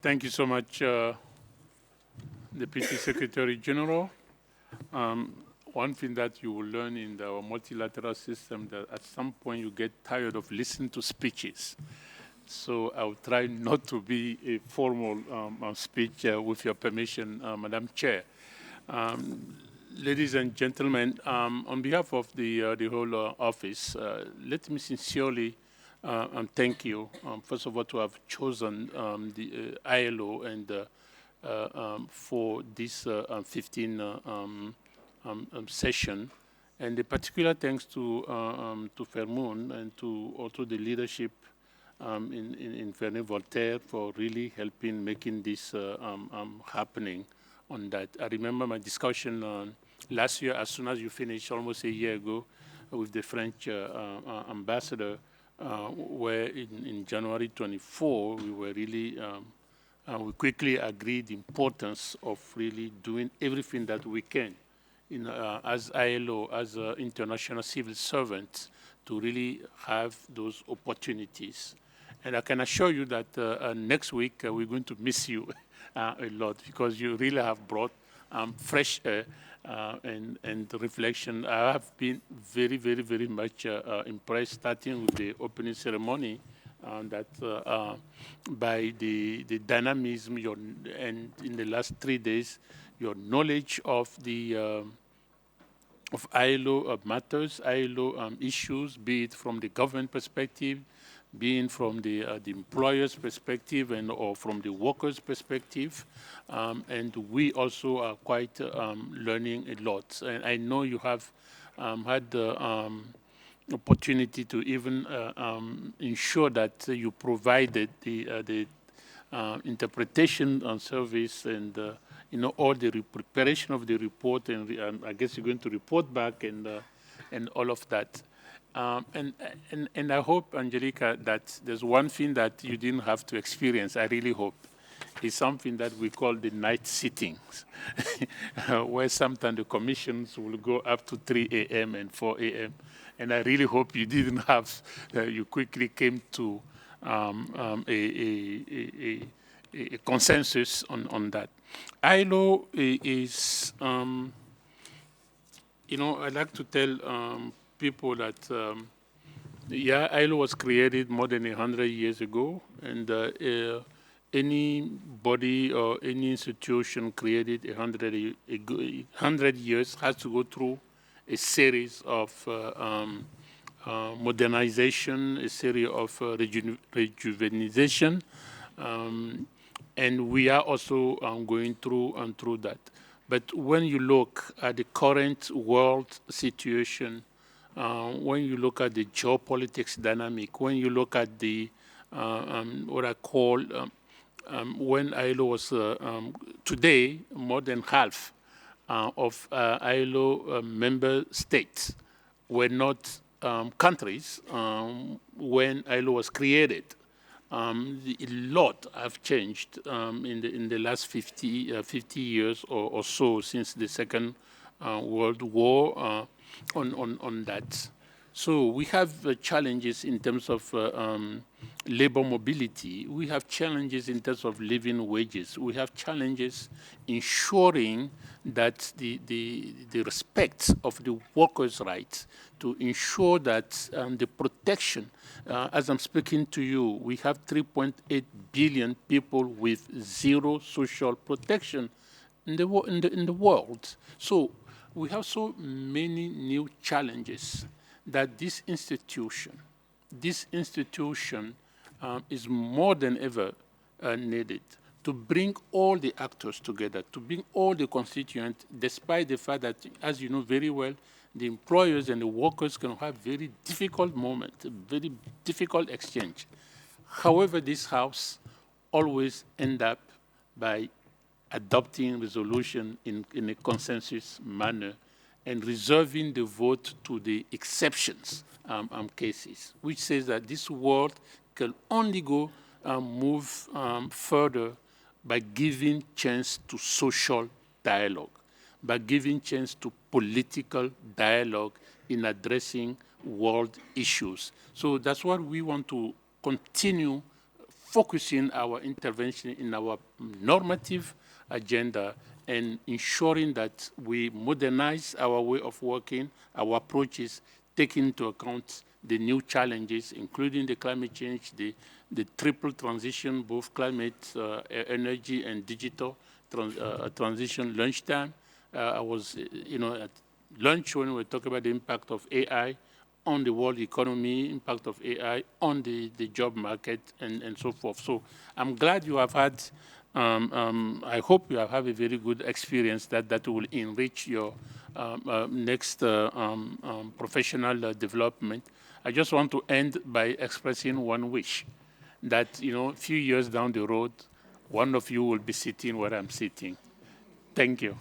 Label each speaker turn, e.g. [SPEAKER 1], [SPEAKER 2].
[SPEAKER 1] Thank you so much, Deputy Secretary General. One thing that you will learn in the multilateral system that at some point you get tired of listening to speeches. So I'll try not to be a formal speech with your permission, Madam Chair. Ladies and gentlemen, on behalf of the whole office, let me sincerely thank you, first of all, to have chosen the ILO and for this 15 session, and a particular thanks to FerMUN and to also the leadership in Vernet Voltaire for really helping making this happening on that. I remember my discussion last year, as soon as you finished, almost a year ago, with the French ambassador, where in January 24, we were really, we quickly agreed the importance of really doing everything that we can as ILO, as international civil servants, to really have those opportunities. And I can assure you that next week we're going to miss you a lot, because you really have brought fresh air and reflection. I have been very, very, very much impressed, starting with the opening ceremony, that by the dynamism and in the last 3 days, your knowledge of the of ILO matters, ILO issues, be it from the government perspective, being from the employer's perspective or from the worker's perspective. And we also are quite learning a lot. And I know you have had the opportunity to even ensure that you provided the interpretation and service and all the preparation of the report, and I guess you're going to report back and all of that. And I hope, Angelica, that there's one thing that you didn't have to experience, I really hope, is something that we call the night sittings, where sometimes the commissions will go up to 3 a.m. and 4 a.m. And I really hope you didn't have, you quickly came to a consensus on that. ILO is, I like to tell people that, yeah, ILO was created more than 100 years ago, and any body or any institution created 100 years has to go through a series of modernization, a series of rejuvenization, and we are also going through that. But when you look at the current world situation, when you look at the geopolitics dynamic, when you look at the what I call when ILO was today, more than half of ILO member states were not countries when ILO was created. A lot have changed in the last 50 years or so since the Second World War on that. So we have challenges in terms of labor mobility. We have challenges in terms of living wages. We have challenges ensuring that the respect of the workers' rights, to ensure that the protection, as I'm speaking to you, we have 3.8 billion people with zero social protection in the world. So we have so many new challenges that this institution is more than ever needed to bring all the actors together, to bring all the constituents, despite the fact that, as you know very well, the employers and the workers can have very difficult moments, very difficult exchange. However, this House always ends up by adopting resolution in a consensus manner and reserving the vote to the exceptions cases, which says that this world can only go move further by giving chance to social dialogue, by giving chance to political dialogue in addressing world issues. So that's what we want to continue focusing our intervention in our normative agenda and ensuring that we modernize our way of working, our approaches, taking into account the new challenges, including the climate change, the triple transition, both climate, energy, and digital transition. Lunchtime, I was, at lunch when we were talking about the impact of AI on the world economy, impact of AI on the job market, and so forth. So I'm glad you have had, I hope you have had a very good experience that will enrich your next professional development. I just want to end by expressing one wish, that, a few years down the road, one of you will be sitting where I'm sitting. Thank you.